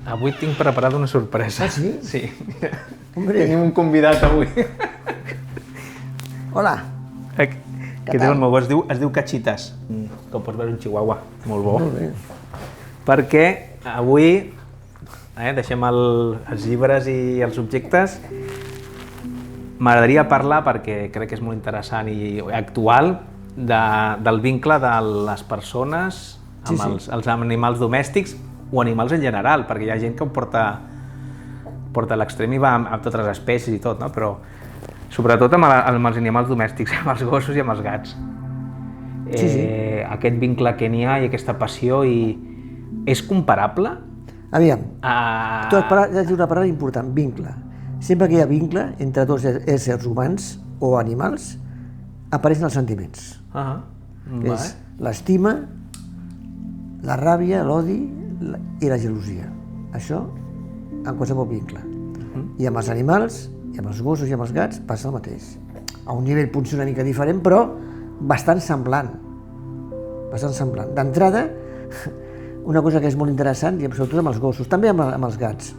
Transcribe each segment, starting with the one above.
Avui tinc preparada una sorpresa. Ah, sí? Sí. Hombre. Tenim un convidat avui. Hola. Que és el meu gos, es diu Cachitas. Com pots veure, un chihuahua. Molt bo. Molt bé. Perquè avui deixem els llibres i els objectes. M'agradaria parlar, perquè crec que és molt interessant i actual, del vincle de les persones amb els animals domèstics o animals en general, perquè hi ha gent que ho porta a l'extrem i va amb totes les espècies i tot, no? Però sobretot amb els animals domèstics, amb els gossos i amb els gats. Aquest vincle que n'hi ha i aquesta passió, és comparable? Aviam, tu has dit una paraula important, vincle. Sempre que hi ha vincle entre dos éssers humans o animals, apareixen els sentiments. Que és l'estima, la ràbia, l'odi i la gelosia. Això en qualsevol vincle. I amb els animals, i amb els gossos i amb els gats passa el mateix. A un nivell potser una mica diferent, però bastant semblant. Bastant semblant. D'entrada, una cosa que és molt interessant, i sobretot amb els gossos, també amb els gats,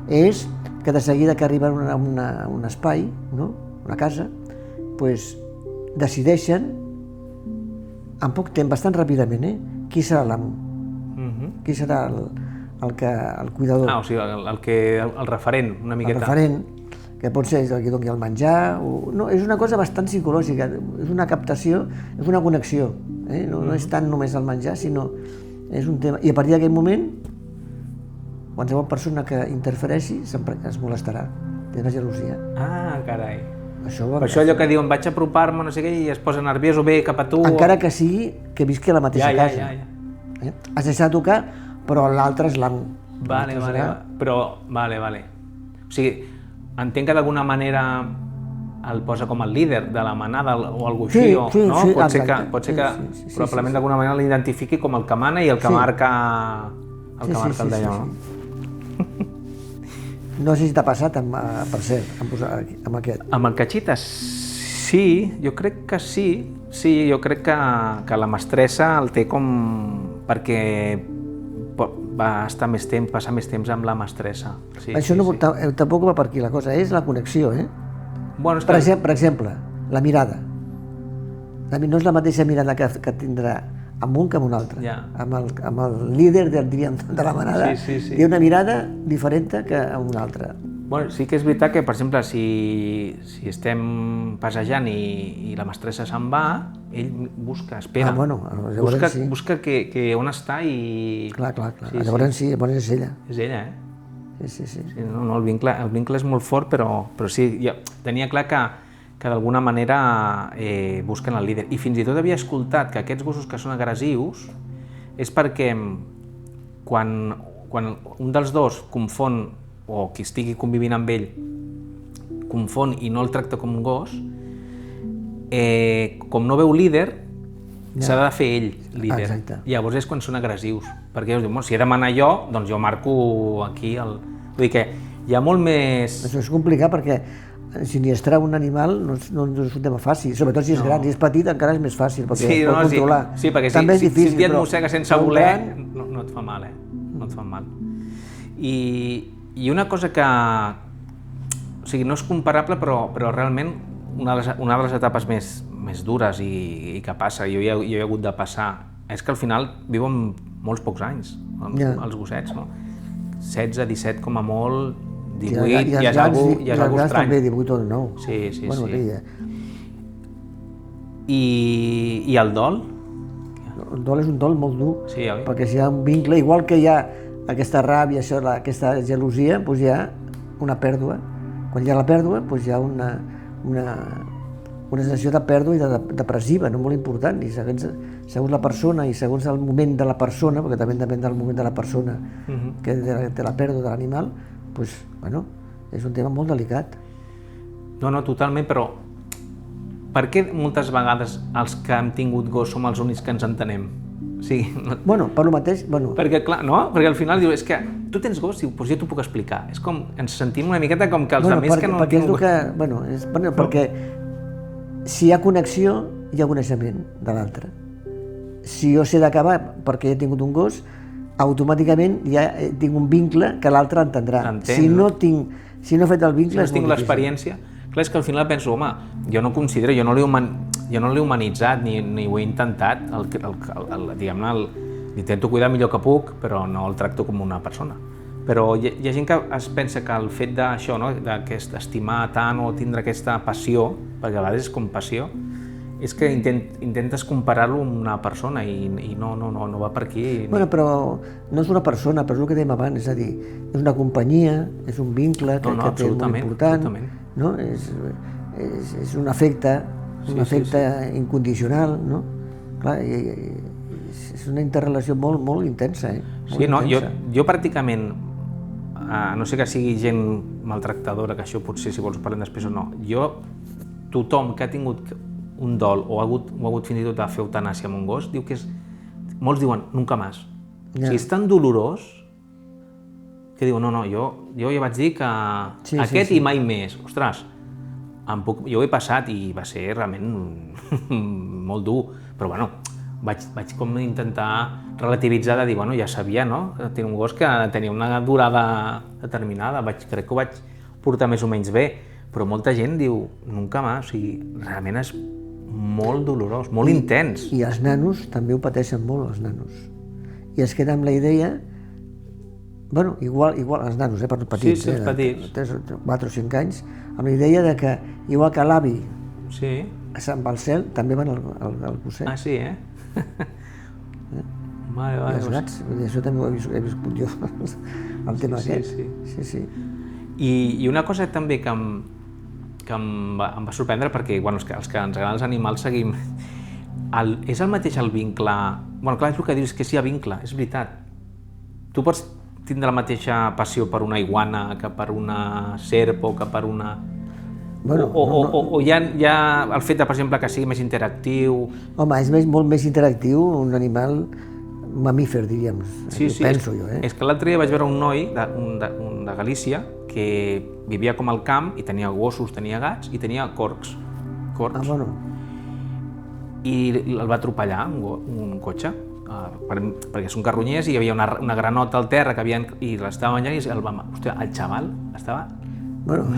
és que de seguida que arriben a un espai, una casa, decideixen, en poc temps, bastant ràpidament, qui serà l'amo, qui serà el cuidador. O sigui, el referent, una miqueta. El referent, que pot ser el que doni el menjar, no, és una cosa bastant psicològica, és una captació, és una connexió, no és tant només el menjar, sinó és un tema. I a partir d'aquell moment, qualsevol persona que interfereixi es molestarà, té una gelosia. Ah, carai. Per això allò que diuen, vaig apropar-me, no sé què, i es posa nerviós o ve cap a tu... Encara que sigui que visqui a la mateixa casa. Has deixat tocar, però l'altre és l'amo. Vale. O sigui, entenc que d'alguna manera el posa com el líder de la manada o algú així, no? Pot ser que probablement d'alguna manera l'identifiqui com el que mana i el que marca el d'allò, no? No sé si t'ha passat, per cert, amb aquest. Amb el Cachitas, sí, jo crec que sí. Sí, jo crec que la mestressa el té com... perquè va estar més temps, passar més temps amb la mestressa. Això tampoc va per aquí la cosa, és la connexió, Per exemple, la mirada. No és la mateixa mirada que tindrà amb un que amb un altre. Amb el líder, diríem, de la manada, hi ha una mirada diferent que amb una altra. Sí que és veritat que, per exemple, si estem passejant i la mestressa se'n va, ell busca, espera, busca on està i... Clar, llavors sí, és ella. És ella, Sí. El vincle és molt fort, però sí, tenia clar que d'alguna manera busquen el líder. I fins i tot havia escoltat que aquests gossos que són agressius és perquè quan un dels dos confon, o qui estigui convivint amb ell, confon i no el tracta com un gos, com no veu líder, s'ha de fer ell líder. Llavors és quan són agressius, perquè si he de manar jo, doncs jo marco aquí el... Vull dir que hi ha molt més... Això és complicat perquè siniestrar un animal no és un tema fàcil, sobretot si és gran, si és petit encara és més fàcil perquè es pot controlar. Sí, perquè si un dia et mossega sense voler, no et fa mal, no et fa mal. I una cosa que... O sigui, no és comparable, però realment una de les etapes més dures i que passa, jo he hagut de passar, és que al final viuen molts pocs anys, els gossets, no? 16, 17 com a molt, 18, ja és algú estrany. I els gats també, 18 o 19. Sí. I el dol? El dol és un dol molt dur, perquè si hi ha un vincle, igual que hi ha aquesta ràbia, aquesta gelosia, hi ha una pèrdua. Quan hi ha la pèrdua, hi ha una sensació de pèrdua i depressiva, molt important, i segons la persona i segons el moment de la persona, perquè també depèn del moment de la persona que té la pèrdua de l'animal, és un tema molt delicat. No, totalment, però per què moltes vegades els que hem tingut gos som els únics que ens entenem? Per lo mateix... Perquè, clar, no? Perquè al final diu, és que tu tens gos, diu, doncs jo t'ho puc explicar. És com, ens sentim una miqueta com que els altres que no han tingut gos... Perquè si hi ha connexió, hi ha coneixement de l'altre. Si jo sé d'acabar perquè he tingut un gos, automàticament ja tinc un vincle que l'altre entendrà. Si no he fet el vincle, és molt difícil. Si no tinc l'experiència, clar, és que al final penso, home, jo no considero, jo no l'he humanitzat ni ho he intentat, diguem-ne, l'intento cuidar millor que puc, però no el tracto com una persona. Però hi ha gent que es pensa que el fet d'això, no? D'estimar tant o tindre aquesta passió, perquè a vegades és com passió, és que intentes comparar-lo amb una persona i no va per aquí. Bueno, però no és una persona, però és el que dèiem abans, és a dir, és una companyia, és un vincle que té molt important, no? És un afecte, incondicional, no? Clar, és una interrelació molt intensa, Sí, no, jo pràcticament, no sé que sigui gent maltractadora, que això potser si vols parlem després o no, tothom que ha tingut un dol o ha hagut fins i tot de fer eutanàsia amb un gos, diu que molts diuen nunca más. O sigui, és tan dolorós que diuen, no, jo ja vaig dir que aquest i mai més. Ostres, jo ho he passat i va ser realment molt dur, però bueno, vaig com intentar relativitzar de dir, bueno, ja sabia, no? Tinc un gos que tenia una durada determinada, crec que ho vaig portar més o menys bé, però molta gent diu, nunca más, o sigui, realment és molt dolorós, molt intens. I els nanos també ho pateixen molt, els nanos. I es queda amb la idea, bueno, igual els nanos, per els petits, els petits. 4 o 5 anys, amb la idea de que, igual que l'avi se'n va al cel, també van al gosset. Ah, sí, I els gats, això també ho he viscut jo, el tema aquest. Sí. I una cosa també que em va sorprendre, perquè els que ens agraden els animals seguim, és el mateix el vincle... Bueno, clar, és el que dius, que sí hi ha vincle, és veritat. Tu pots tindre la mateixa passió per una iguana que per una serp o que per una... O hi ha el fet, per exemple, que sigui més interactiu... Home, és molt més interactiu un animal mamífer, diríem, penso jo. És que l'altre dia vaig veure un noi de Galícia que vivia com al camp i tenia gossos, tenia gats i tenia corcs. I el va atropellar un cotxe, perquè són carronyers i hi havia una granota al terra i l'estava menjant i el xaval estava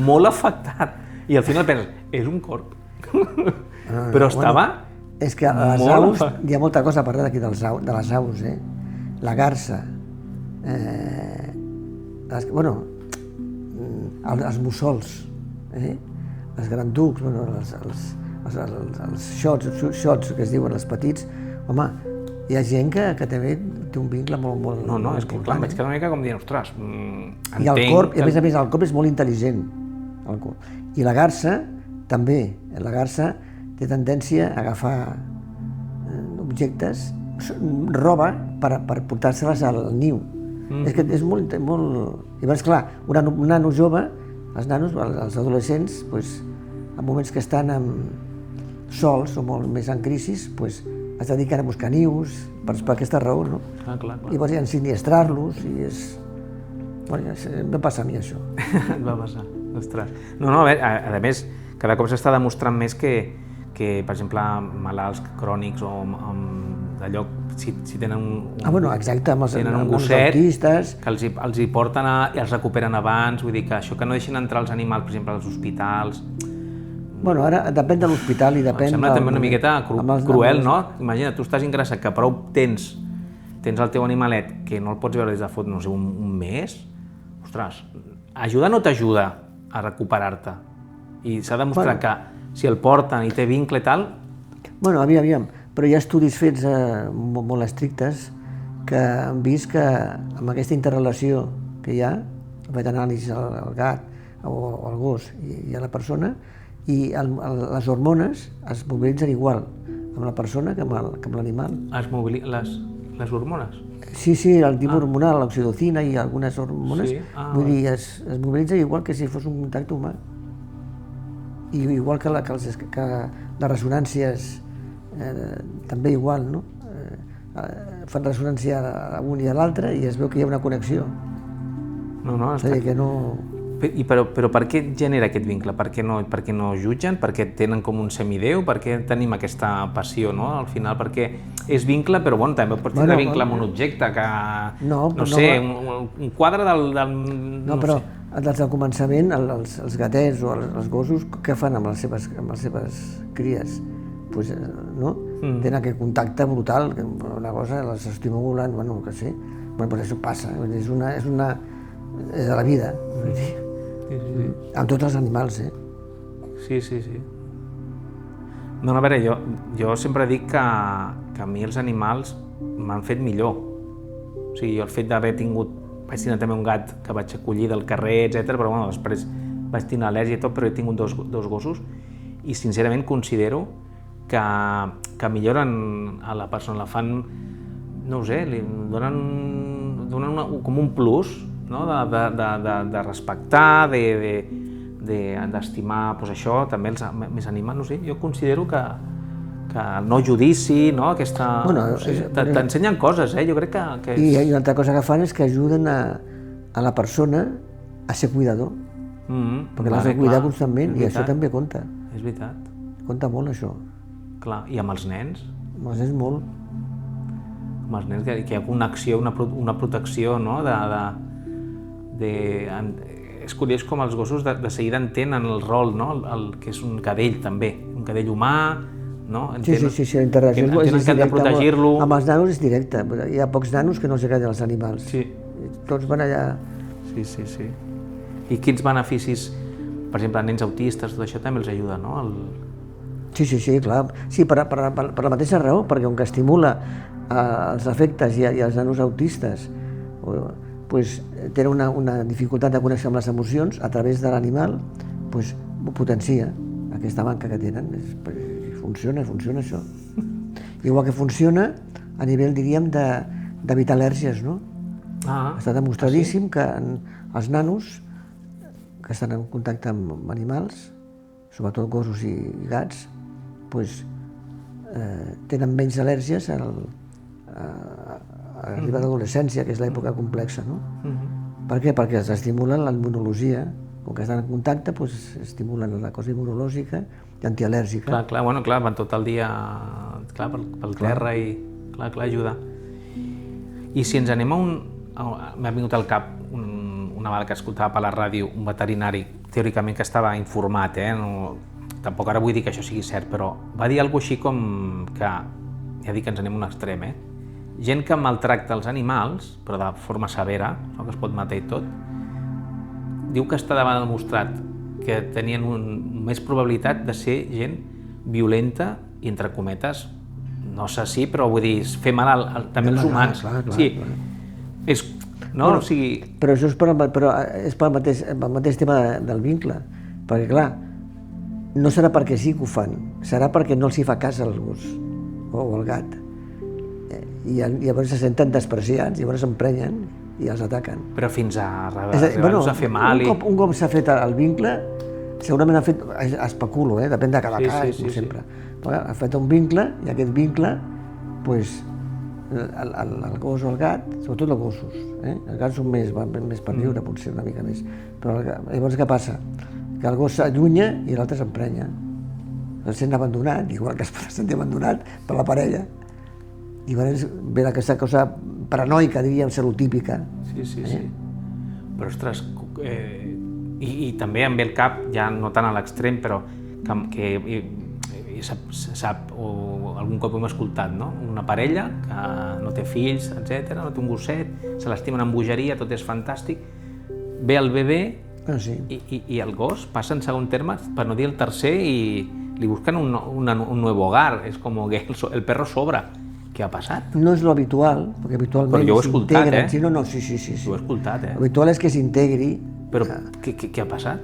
molt afectat. I al final penses, és un corc. Però estava... És que a les aus hi ha molta cosa a parlar d'aquí de les aus, la garsa, els mussols, els granducs, els xots que es diuen, els petits. Home, hi ha gent que també té un vincle molt... No, és que clar, em vaig quedar una mica com dient, ostres, entenc... I el corp, a més, el corp és molt intel·ligent. I la garsa, també. La garsa té tendència a agafar objectes, roba, per portar-se-les al niu. És que és molt... I llavors, clar, un nano jove, els nanos, els adolescents, en moments que estan sols o molt més en crisi, es dediquen a buscar nius, per aquesta raó, no? I llavors ensiniestrar-los, i és... Em va passar a mi, això. Et va passar, ostres. No, a més, cada cop s'està demostrant més que, per exemple, malalts crònics o d'allò, si tenen un gosset, que els hi porten i els recuperen abans, vull dir que això que no deixen entrar els animals, per exemple, als hospitals... Bueno, ara depèn de l'hospital i depèn... Em sembla també una miqueta cruel, no? Imagina't, tu estàs ingressat, que prou tens el teu animalet, que no el pots veure des de fot, no sé, un mes, ostres, ajuda o no t'ajuda a recuperar-te? I s'ha demostrat que si el porten i té vincle i tal... Bueno, aviam, però hi ha estudis fets molt estrictes que han vist que amb aquesta interrelació que hi ha, han fet anàlisis al gat o al gos i a la persona, i les hormones es mobilitzen igual amb la persona que amb l'animal. Les hormones? Sí, el tipus hormonal, l'oxitocina i algunes hormones, vull dir, es mobilitza igual que si fos un contacte humà. I igual que les ressonàncies, també igual, no? Fan ressonància a un i a l'altre i es veu que hi ha una connexió. No, és a dir, que no... Però per què genera aquest vincle? Per què no jutgen? Per què tenen com un semidéu? Per què tenim aquesta passió, no? Al final, perquè és vincle, però bueno, també pots tindre vincle amb un objecte, que... No sé, un quadre del... No, però des del començament, els gatets o els gossos, què fan amb les seves cries? Pues, no? Tenen aquest contacte brutal, una cosa, les estimulen, bueno, que sé. Bueno, pues això passa, és de la vida. Sí. Amb tots els animals, Sí. No, a veure, jo sempre dic que a mi els animals m'han fet millor. O sigui, jo el fet d'haver tingut... Vaig tenir també un gat que vaig acollir del carrer, etc. Però bueno, després vaig tenir al·lèrgia i tot, però he tingut dos gossos i sincerament considero que milloren a la persona, la fan, no ho sé, li donen com un plus, no? de respectar, d'estimar, doncs això també els més animals, no sé, jo considero que el no judici, no? Aquesta... T'ensenyen coses, jo crec que... I una altra cosa que fan és que ajuden a la persona a ser cuidador, perquè l'has de cuidar constantment i això també compta. És veritat. Compta molt, això. Clar, i amb els nens? Amb els nens molt. Amb els nens que hi ha connexió, una protecció, no? És curiós com els gossos de seguida entenen el rol, no? Que és un cadell també, un cadell humà, no? Sí, la interacció és directa. Que han de protegir-lo. Amb els nanos és directe, hi ha pocs nanos que no els agraden els animals. Sí. Tots van allà... Sí. I quins beneficis, per exemple, nens autistes, tot això també els ajuda, no? Sí, clar. Sí, per la mateixa raó, perquè com que estimula els afectes i els nanos autistes, pues, tenen una dificultat de conèixer amb les emocions, a través de l'animal pues, potencia aquesta manca que tenen. Funciona això. Igual que funciona a nivell, diríem, d'evitar al·lèrgies, no? Està demostradíssim que els nanos que estan en contacte amb animals, sobretot gossos i gats, pues, tenen menys al·lèrgies a l'arribada a l'adolescència, que és l'època complexa, no? Per què? Perquè els estimulen la immunologia, com que estan en contacte, pues, estimulen la cosa immunològica i antial·lèrgica. Clar, van tot el dia pel terra i ajuda. I si ens anem m'ha vingut al cap una vegada que escoltava per la ràdio un veterinari, teòricament que estava informat, tampoc ara vull dir que això sigui cert, però va dir alguna cosa així com que, ja dic que ens anem a un extrem, gent que maltracta els animals, però de forma severa, que es pot matar i tot, diu que està demostrat que tenien més probabilitat de ser gent violenta i, entre cometes, no sé si, però vull dir, fer mal també als humans. Clar. No, o sigui... Però això és pel mateix tema del vincle, perquè clar, no serà perquè sí que ho fan, serà perquè no els hi fa cas al gos o al gat. I llavors se senten despreciats, llavors s'emprenyen i els ataquen. Però fins a arribar-nos a fer mal... Un cop s'ha fet el vincle, segurament ha fet, especulo, depèn de cada cas, com sempre. Ha fet un vincle i aquest vincle, doncs, el gos o el gat, sobretot els gossos, els gats són van més per lliure, potser una mica més, però llavors què passa? Que el gos s'allunya i l'altre s'emprenya. El sent abandonat, igual que es pot sentir abandonat per la parella. I llavors ve aquesta cosa paranoica, diríem, serotípica. Sí. Però, ostres, i també em ve al cap, ja no tant a l'extrem, però que sap, o algun cop ho hem escoltat, no? Una parella que no té fills, etc., no té un gosset, se l'estimen amb bogeria, tot és fantàstic, ve el bebè i el gos passa en segon terme, per no dir el tercer, i li busquen un nou hogar, és com que el perro sobra. Què ha passat? No és lo habitual, perquè habitualment però jo ho he escoltat, sí. Ho he escoltat, L'habitual és que s'integri. Però què ha passat?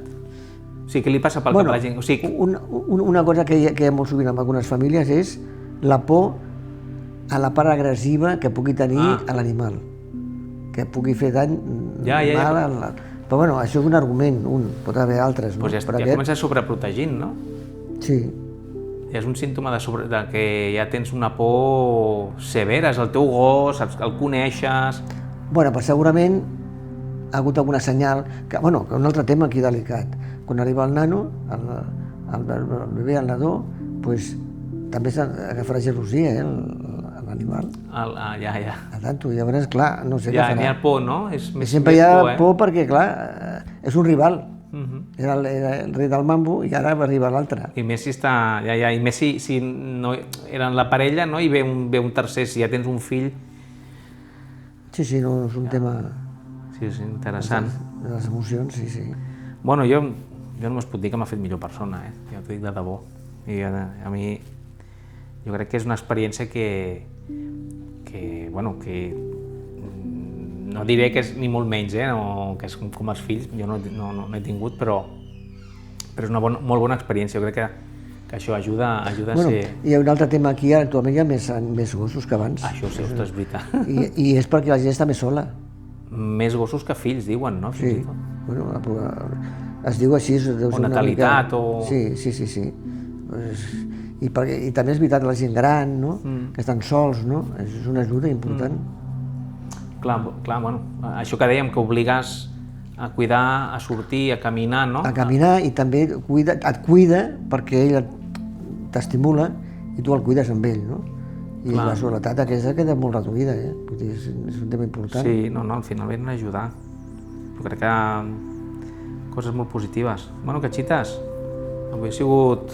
O sigui, què li passa pel cap a la gent? O sigui... Una cosa que hi ha molt sovint en algunes famílies és la por a la part agressiva que pugui tenir a l'animal, que pugui fer dany mal. Però bueno, això és un argument, pot haver altres. Doncs ja comença sobreprotegint, no? Sí. És un símptoma de que ja tens una por severa, és el teu gos, el coneixes... Bueno, però segurament ha hagut alguna senyal, que un altre tema aquí delicat. Quan arriba el nano, el bebè, el nadó, doncs també s'agafarà gelosia, l'animal. Ja. A tanto, llavors, clar, no sé què farà. N'hi ha por, no? Sempre hi ha por perquè, clar, és un rival. Era el rei del mambo i ara va arribar l'altre. I més si està... I més si no eren la parella, no? I ve un tercer, si ja tens un fill... Sí, no, és un tema... Sí, és interessant. De les emocions, sí. Bueno, jo només puc dir que m'ha fet millor persona, ja t'ho dic de debò. I a mi, jo crec que és una experiència que no diré que és ni molt menys, que és com els fills, jo no he tingut, però és una molt bona experiència. Jo crec que això ajuda a ser... Hi ha un altre tema aquí, actualment hi ha més gossos que abans. Això sí, és veritat. I és perquè la gent està més sola. Més gossos que fills, diuen, no? Sí, es diu així. O natalitat, o... Sí. I també és veritat, la gent gran, no? Que estan sols, no? És una ajuda important. Clar, això que dèiem, que obligues a cuidar, a sortir, a caminar, no? A caminar i també et cuida perquè ell t'estimula i tu el cuides amb ell, no? I la soledat aquesta queda molt reduïda, és un tema important. Sí, al final venen a ajudar. Jo crec que coses molt positives. Bueno, Cachitas, avui ha sigut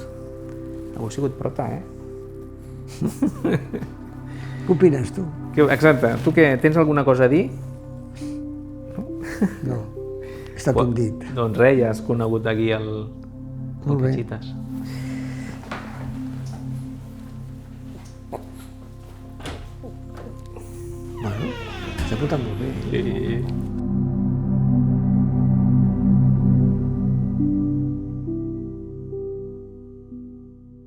prota, Què opines, tu? Exacte. Tu què, tens alguna cosa a dir? No, he estat un dit. Doncs res, ja has conegut aquí el Cachitas. Bueno, s'ha portat molt bé. Sí.